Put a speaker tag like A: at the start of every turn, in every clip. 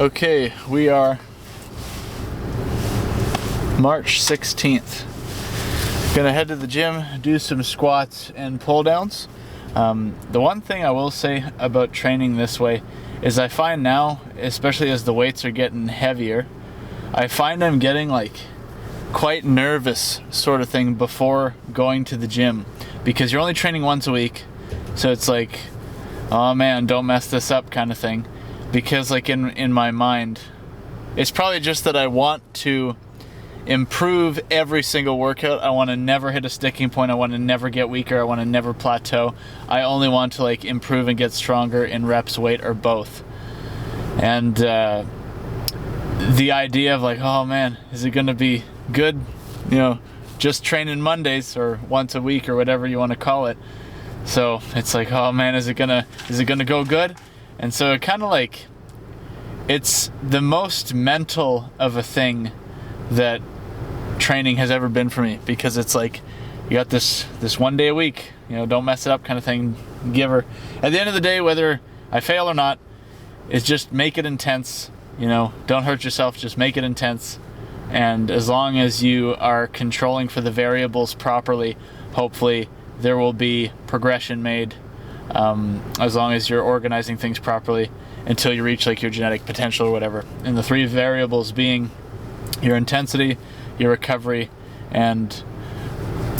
A: Okay, we are March 16th. Gonna head to the gym, do some squats and pull downs. The one thing I will say about training this way is I find now, especially as the weights are getting heavier, I find I'm getting like quite nervous sort of thing before going to the gym, because you're only training once a week. So it's like, oh man, don't mess this up kind of thing. Because like in my mind, it's probably just that I want to improve every single workout. I want to never hit a sticking point. I want to never get weaker. I want to never plateau. I only want to like improve and get stronger in reps, weight, or both. And the idea of like, oh man, is it going to be good, just training Mondays or once a week or whatever you want to call it. So it's like, oh man, is it gonna go good? And so it kind of like, it's the most mental of a thing that training has ever been for me, because it's like, you got this 1 day a week, don't mess it up kind of thing, giver. At the end of the day, whether I fail or not, is just make it intense, don't hurt yourself, just make it intense. And as long as you are controlling for the variables properly, hopefully there will be progression made, as long as you're organizing things properly until you reach like your genetic potential or whatever. And the three variables being your intensity, your recovery, and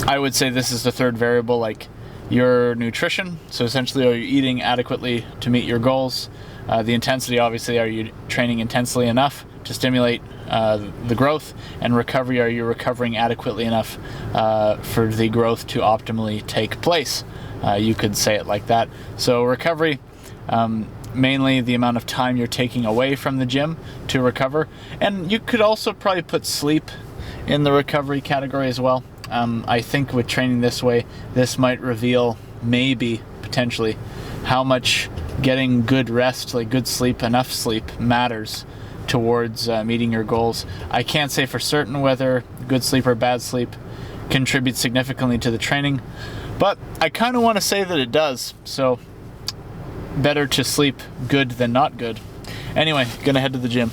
A: I would say this is the third variable, like your nutrition. So essentially, are you eating adequately to meet your goals? The intensity, obviously, are you training intensely enough to stimulate the growth? And recovery, are you recovering adequately enough for the growth to optimally take place? You could say it like that. So recovery, mainly the amount of time you're taking away from the gym to recover. And you could also probably put sleep in the recovery category as well. I think with training this way, this might reveal, maybe, potentially, how much getting good rest, like good sleep, enough sleep, matters towards meeting your goals. I can't say for certain whether good sleep or bad sleep contributes significantly to the training, but I kind of want to say that it does. So better to sleep good than not good. Anyway, gonna head to the gym.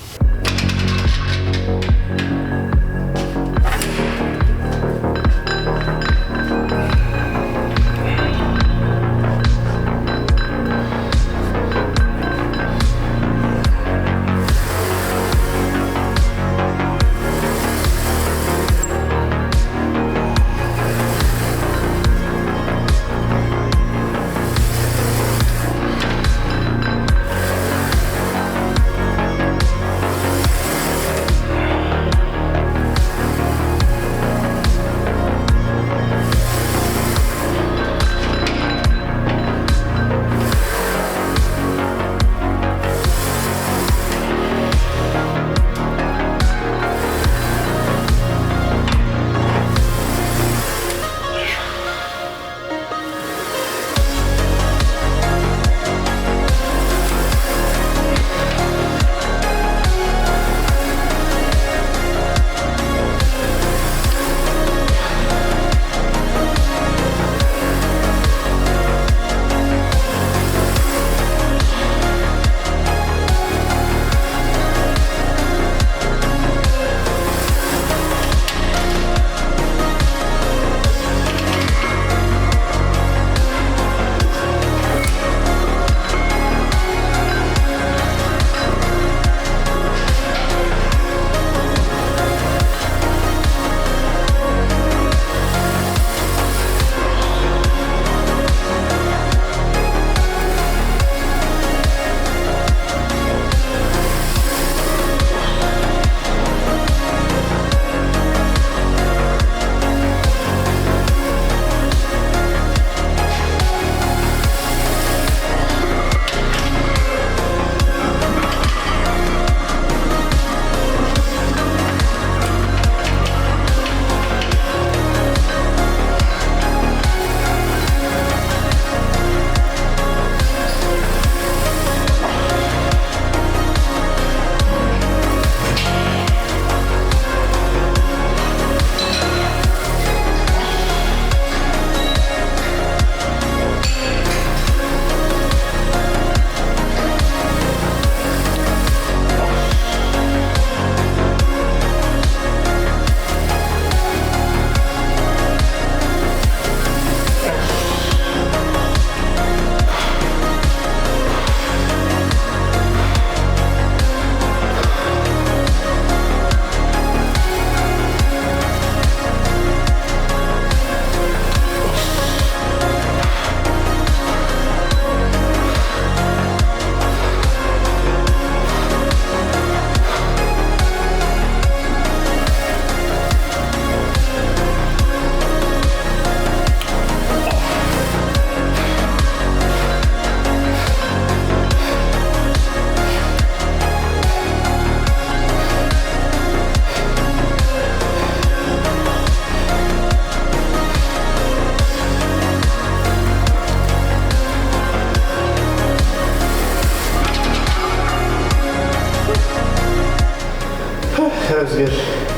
A: that was good.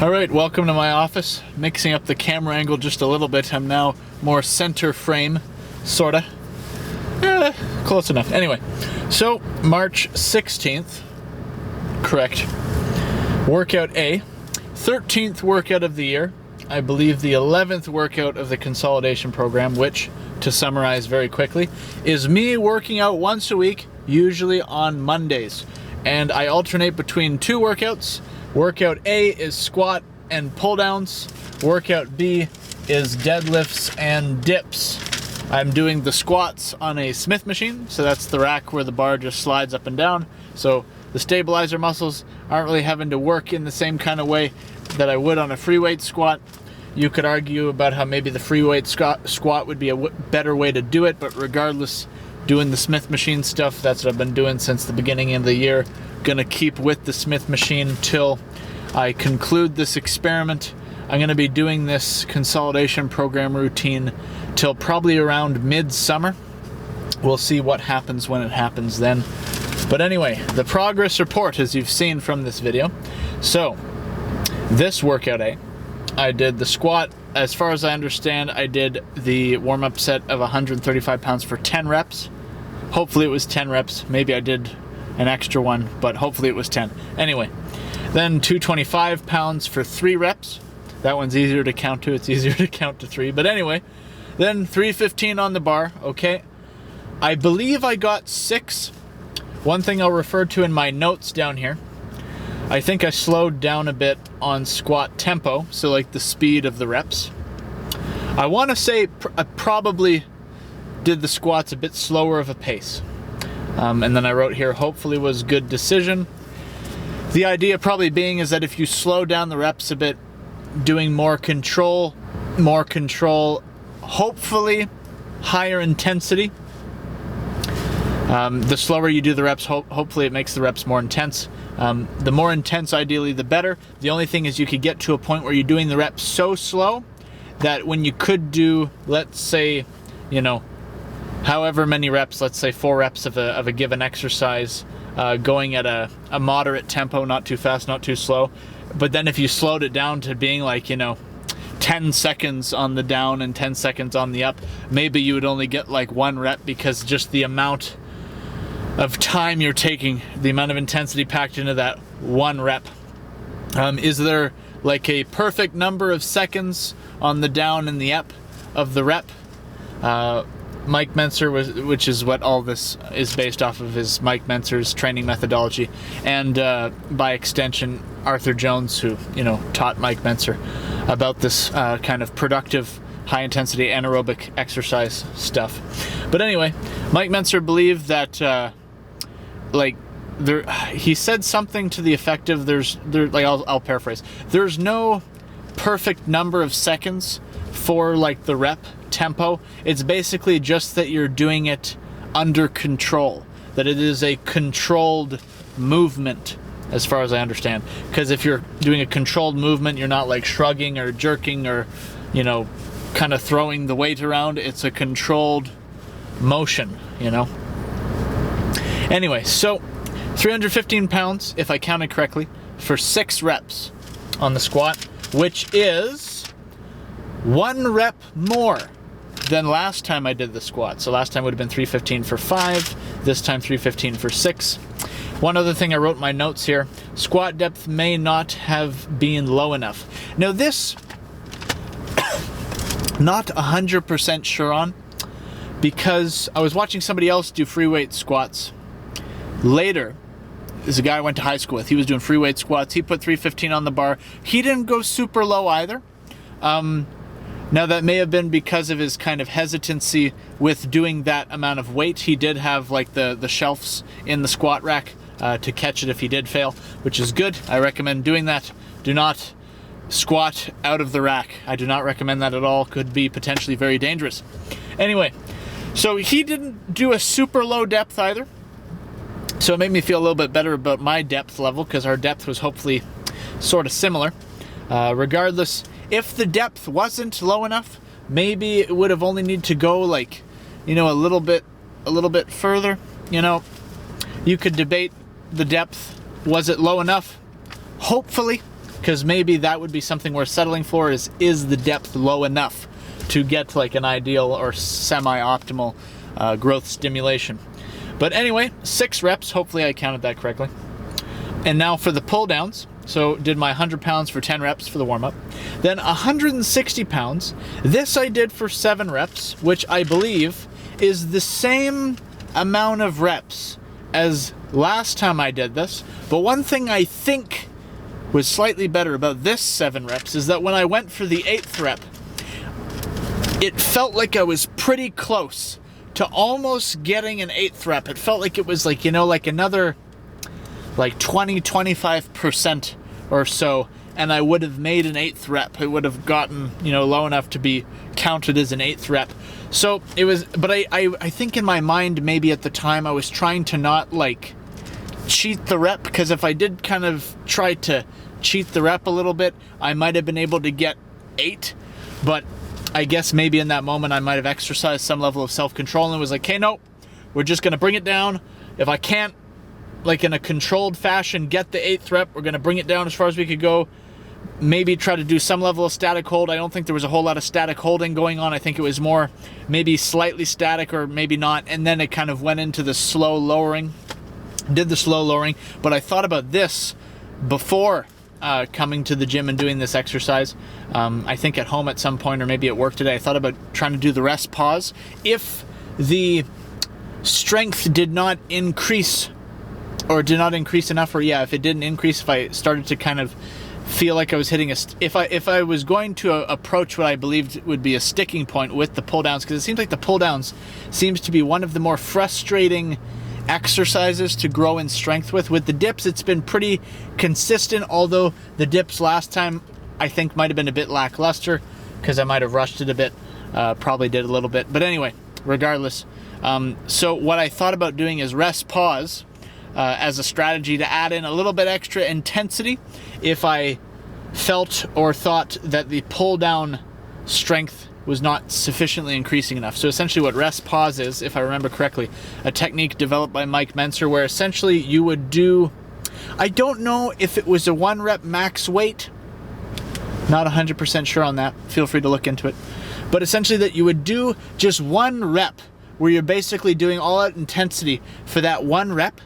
A: All right, welcome to my office. Mixing up the camera angle just a little bit. I'm now more center frame, sorta. Close enough. Anyway, so March 16th, correct. Workout A, 13th workout of the year. I believe the 11th workout of the consolidation program, which, to summarize very quickly, is me working out once a week, usually on Mondays. And I alternate between two workouts. Workout A is squat and pull downs. Workout B is deadlifts and dips. I'm doing the squats on a Smith machine, so that's the rack where the bar just slides up and down. So the stabilizer muscles aren't really having to work in the same kind of way that I would on a free weight squat. You could argue about how maybe the free weight squat would be a better way to do it, but regardless, doing the Smith machine stuff, that's what I've been doing since the beginning of the year. Gonna keep with the Smith machine till I conclude this experiment. I'm gonna be doing this consolidation program routine till probably around mid-summer. We'll see what happens when it happens then. But anyway, the progress report, as you've seen from this video. So, this workout A, I did the squat. As far as I understand, I did the warm-up set of 135 pounds for 10 reps. Hopefully it was 10 reps. Maybe I did an extra one, but hopefully it was 10. Anyway, then 225 pounds for 3 reps. That one's easier to count to. It's easier to count to 3. But anyway, then 315 on the bar. Okay. I believe I got 6. One thing I'll refer to in my notes down here, I think I slowed down a bit on squat tempo, so like the speed of the reps. I want to say I probably did the squats a bit slower of a pace. And then I wrote here, hopefully was good decision. The idea probably being is that if you slow down the reps a bit, doing more control, hopefully higher intensity. The slower you do the reps, hopefully it makes the reps more intense. The more intense, ideally, the better. The only thing is you could get to a point where you're doing the reps so slow that when you could do, let's say, you know, however many reps, let's say 4 reps of a given exercise, going at a moderate tempo, not too fast, not too slow. But then if you slowed it down to being like, you know, 10 seconds on the down and 10 seconds on the up, maybe you would only get like 1 rep because just the amount of time you're taking, the amount of intensity packed into that 1 rep. Is there like a perfect number of seconds on the down and the up of the rep? Mike Mentzer, which is what all this is based off of, is Mike Mentzer's training methodology, and by extension Arthur Jones, who, you know, taught Mike Mentzer about this kind of productive high-intensity anaerobic exercise stuff. But anyway, Mike Mentzer believed that he said something to the effect of I'll paraphrase. There's no perfect number of seconds for like the rep tempo. It's basically just that you're doing it under control, that it is a controlled movement, as far as I understand. Because if you're doing a controlled movement, you're not like shrugging or jerking or, you know, kind of throwing the weight around. It's a controlled motion, you know. Anyway, so 315 pounds, if I counted correctly, for 6 reps on the squat, which is 1 rep more than last time I did the squat. So last time would have been 315 for 5, this time 315 for 6. One other thing I wrote in my notes here, squat depth may not have been low enough. Now this, not 100% sure on, because I was watching somebody else do free weight squats later. There's a guy I went to high school with. He was doing free weight squats. He put 315 on the bar. He didn't go super low either. Now that may have been because of his kind of hesitancy with doing that amount of weight. He did have like the shelves in the squat rack to catch it if he did fail, which is good. I recommend doing that. Do not squat out of the rack. I do not recommend that at all. Could be potentially very dangerous. Anyway, so he didn't do a super low depth either. So it made me feel a little bit better about my depth level, because our depth was hopefully sort of similar. Regardless, if the depth wasn't low enough, maybe it would have only need to go like, you know, a little bit further. You know, you could debate the depth. Was it low enough? Hopefully. because maybe that would be something we're settling for, is the depth low enough to get like an ideal or semi-optimal growth stimulation. But anyway, 6 reps, hopefully I counted that correctly. And now for the pull downs. So did my 100 pounds for 10 reps for the warm-up. Then 160 pounds. This I did for 7 reps, which I believe is the same amount of reps as last time I did this. But one thing I think was slightly better about this 7 reps is that when I went for the 8th rep, it felt like I was pretty close to almost getting an 8th rep. It felt like it was like, you know, like another like 20-25% or so, and I would have made an 8th rep. It would have gotten, you know, low enough to be counted as an 8th rep. So it was, but I think in my mind, maybe at the time I was trying to not like cheat the rep, because if I did kind of try to cheat the rep a little bit, I might have been able to get 8, but I guess maybe in that moment I might have exercised some level of self-control and was like, hey, no, we're just gonna bring it down. If I can't, like in a controlled fashion, get the 8th rep, we're gonna bring it down as far as we could go. Maybe try to do some level of static hold. I don't think there was a whole lot of static holding going on. I think it was more maybe slightly static or maybe not. And then it kind of went into the slow lowering, did the slow lowering. But I thought about this before coming to the gym and doing this exercise. I think at home at some point, or maybe at work today, I thought about trying to do the rest pause. If the strength did not increase, or did not increase enough, or yeah, if it didn't increase, if I started to kind of feel like I was hitting if I was going to approach what I believed would be a sticking point with the pull downs, because it seems like the pull downs seems to be one of the more frustrating exercises to grow in strength with. With the dips, it's been pretty consistent, although the dips last time I think might have been a bit lackluster because I might have rushed it a bit, probably did a little bit, but anyway, regardless. So what I thought about doing is rest pause as a strategy to add in a little bit extra intensity if I felt or thought that the pull down strength was not sufficiently increasing enough. So essentially what rest pause is, if I remember correctly, a technique developed by Mike Mentzer, where essentially you would do, I don't know if it was a 1 rep max weight, not 100% sure on that, feel free to look into it, but essentially that you would do just 1 rep where you're basically doing all that intensity for that 1 rep.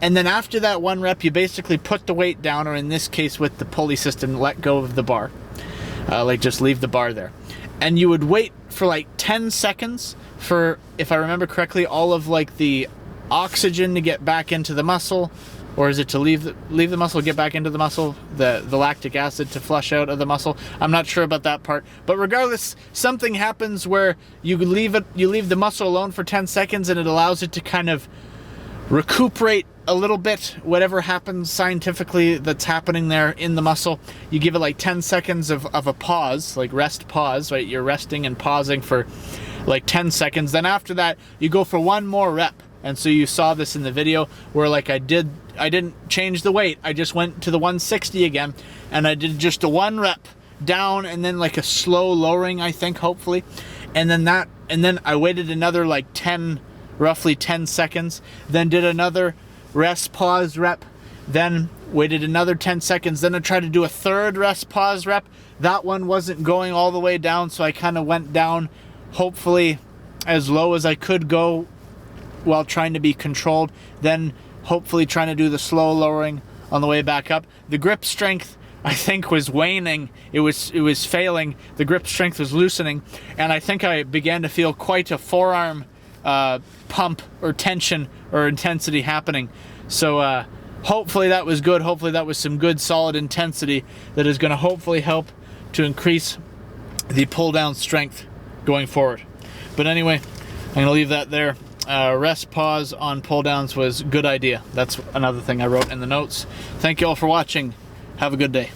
A: And then after that 1 rep, you basically put the weight down, or in this case with the pulley system, let go of the bar. Like just leave the bar there. And you would wait for like 10 seconds for, if I remember correctly, all of like the oxygen to get back into the muscle, or is it to leave the muscle, get back into the muscle, the lactic acid to flush out of the muscle? I'm not sure about that part. But regardless, something happens where you leave the muscle alone for 10 seconds and it allows it to kind of recuperate a little bit, whatever happens scientifically that's happening there in the muscle. You give it like 10 seconds of a pause, like rest pause, right? You're resting and pausing for like 10 seconds. Then after that, you go for 1 more rep. And so you saw this in the video where like I didn't change the weight. I just went to the 160 again, and I did just a 1 rep down and then like a slow lowering, I think, hopefully. And then I waited another like roughly 10 seconds, then did another rest pause rep, then waited another 10 seconds, then I tried to do a 3rd rest pause rep. That one wasn't going all the way down, so I kind of went down, hopefully as low as I could go while trying to be controlled, then hopefully trying to do the slow lowering on the way back up. The grip strength, I think, was waning. It was failing. The grip strength was loosening, and I think I began to feel quite a forearm pump or tension or intensity happening. So hopefully that was good. Hopefully that was some good solid intensity that is going to hopefully help to increase the pull down strength going forward. But anyway, I'm going to leave that there. Rest pause on pull downs was a good idea. That's another thing I wrote in the notes. Thank you all for watching. Have a good day.